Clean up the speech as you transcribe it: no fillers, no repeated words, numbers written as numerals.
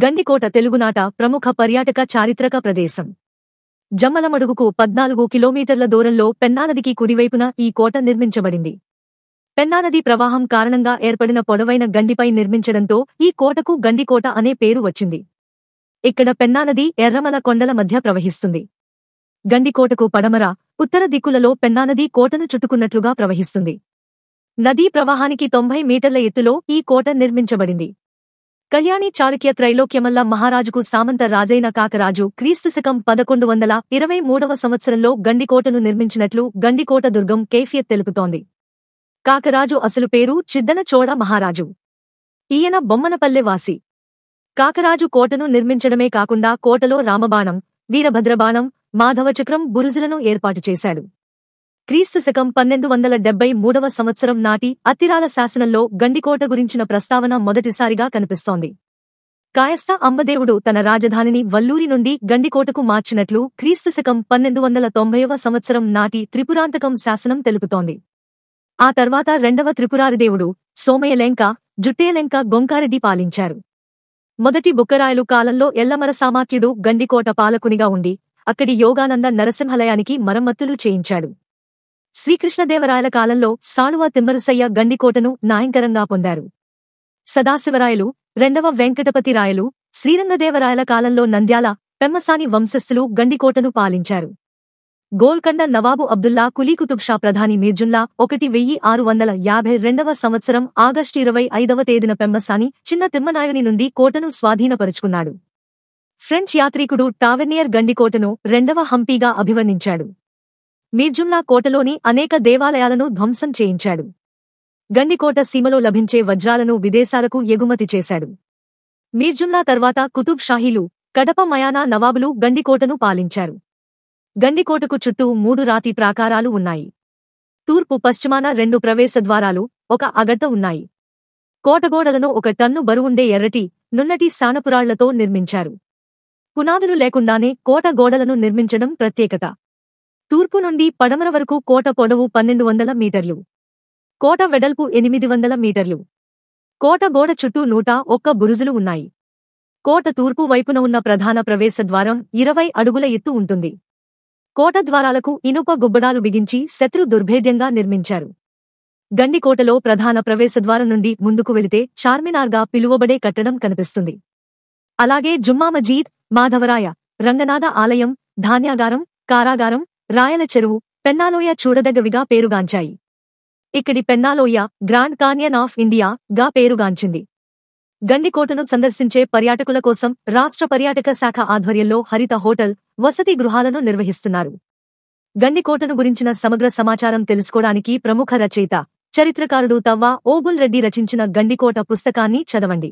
గండికోట తెలుగునాట ప్రముఖ పర్యాటక చారిత్రక ప్రదేశం. జమ్మలమడుగుకు 14 కిలోమీటర్ల దూరంలో పెన్నానదికి కుడివైపున ఈ కోట నిర్మించబడింది. పెన్నానది ప్రవాహం కారణంగా ఏర్పడిన పొడవైన గండిపై నిర్మించడంతో ఈ కోటకు గండికోట అనే పేరు వచ్చింది. ఇక్కడ పెన్నానది ఎర్రమల కొండల మధ్య ప్రవహిస్తుంది. గండికోటకు పడమర, ఉత్తర దిక్కులలో పెన్నానది కోటను చుట్టుకున్నట్లుగా ప్రవహిస్తుంది. నదీ ప్రవాహానికి 90 మీటర్ల ఎత్తులో ఈ కోట నిర్మించబడింది. కళ్యాణి చాళుక్య త్రైలోక్యమల్ల మహారాజుకు సామంత రాజైన కాకరాజు క్రీస్తుశకం 1123వ సంవత్సరంలో గండికోటను నిర్మించినట్లు గండికోట దుర్గం కేఫియత్ తెలుపుతోంది. కాకరాజు అసలు పేరు చిద్దన చోళ మహారాజు. ఈయన బొమ్మనపల్లె వాసి. కాకరాజు కోటను నిర్మించడమే కాకుండా కోటలో రామబాణం, వీరభద్రబాణం, మాధవచక్రం బురుజులను ఏర్పాటు చేశాడు. క్రీస్తుశకం 1273వ సంవత్సరం నాటి అత్తిరాల శాసనంలో గండికోట గురించిన ప్రస్తావన మొదటిసారిగా కనిపిస్తోంది. కాయస్థ అంబదేవుడు తన రాజధానిని వల్లూరి నుండి గండికోటకు మార్చినట్లు క్రీస్తుశకం 1290వ సంవత్సరం నాటి త్రిపురాంతకం శాసనం తెలుపుతోంది. ఆ తర్వాత రెండవ త్రిపురారిదేవుడు సోమయలెంక, జుట్టేలెంక గొంకారెడ్డి పాలించారు. మొదటి బుక్కరాయలు కాలంలో ఎల్లమరసామాఖ్యుడు గండికోట పాలకునిగా ఉండి అక్కడి యోగానంద నరసింహలయానికి మరమ్మతులు చేయించాడు. శ్రీకృష్ణదేవరాయల కాలంలో సాళువ తిమ్మరుసయ్య గండికోటను నాయంకరంగా పొందారు. సదాశివరాయలు, రెండవ వెంకటపతిరాయలు, శ్రీరంగదేవరాయల కాలంలో నంద్యాల, పెమ్మసాని వంశస్థులు గండికోటను పాలించారు. గోల్కండ నవాబు అబ్దుల్లా కులీ కుతుబ్ షా ప్రధాని మీర్జుల్లా 1652వ సంవత్సరం ఆగస్టు 25వ తేదీన పెమ్మసాని చిన్న తిమ్మనాయుని నుండి కోటను స్వాధీనపరుచుకున్నాడు. ఫ్రెంచ్ యాత్రికుడు టావెర్నియర్ గండికోటను రెండవ హంపీగా అభివర్ణించాడు. మీర్జుల్లా కోటలోని అనేక దేవాలయాలను ధ్వంసం చేయించాడు. గండికోట సీమలో లభించే వజ్రాలను విదేశాలకు ఎగుమతి చేశాడు. మీర్జుల్లా తర్వాత కుతుబ్ షాహీలు, కడప మయానా నవాబులు గండికోటను పాలించారు. గండికోటకు చుట్టూ 3 రాతి ప్రాకారాలు ఉన్నాయి. తూర్పు పశ్చిమాన 2 ప్రవేశ ద్వారాలు, ఒక అగడ్డ ఉన్నాయి. కోటగోడలను 1 టన్ను బరువుండే ఎర్రటి, నున్నటి సానపురాళ్లతో నిర్మించారు. పునాదులు లేకుండానే కోట గోడలను నిర్మించడం ప్రత్యేకత. తూర్పు నుండి పడమర వరకు కోట పొడవు 1200 మీటర్లు. కోట వెడల్పు 800 మీటర్లు. కోట గోడ చుట్టూ 101 బురుజులు ఉన్నాయి. కోట తూర్పు వైపున ఉన్న ప్రధాన ప్రవేశ ద్వారం 20 అడుగుల ఎత్తు ఉంటుంది. కోట ద్వారాలకు ఇనుప గుబ్బడాలు బిగించి శత్రు దుర్భేద్యంగా నిర్మించారు. గండికోటలో ప్రధాన ప్రవేశద్వారం నుండి ముందుకు వెళితే చార్మినార్గా పిలువబడే కట్టడం కనిపిస్తుంది. అలాగే జుమ్మా మజీద్, మాధవరాయ, రంగనాథ ఆలయం, ధాన్యాగారం, కారాగారం, రాయల చెరువు, పెన్నాలోయ చూడదగ్గవిగా పేరుగాంచాయి. ఇక్కడి పెన్నాలోయ గ్రాండ్ కాన్యన్ ఆఫ్ ఇండియా గా పేరుగాంచింది. గండికోటను సందర్శించే పర్యాటకుల కోసం రాష్ట్ర పర్యాటక శాఖ ఆధ్వర్యంలో హరిత హోటల్, వసతి గృహాలను నిర్వహిస్తున్నారు. గండికోటను గురించిన సమగ్ర సమాచారం తెలుసుకోవడానికి ప్రముఖ రచయిత, చరిత్రకారుడు తవ్వ ఓబుల్ రెడ్డి రచించిన గండికోట పుస్తకాన్ని చదవండి.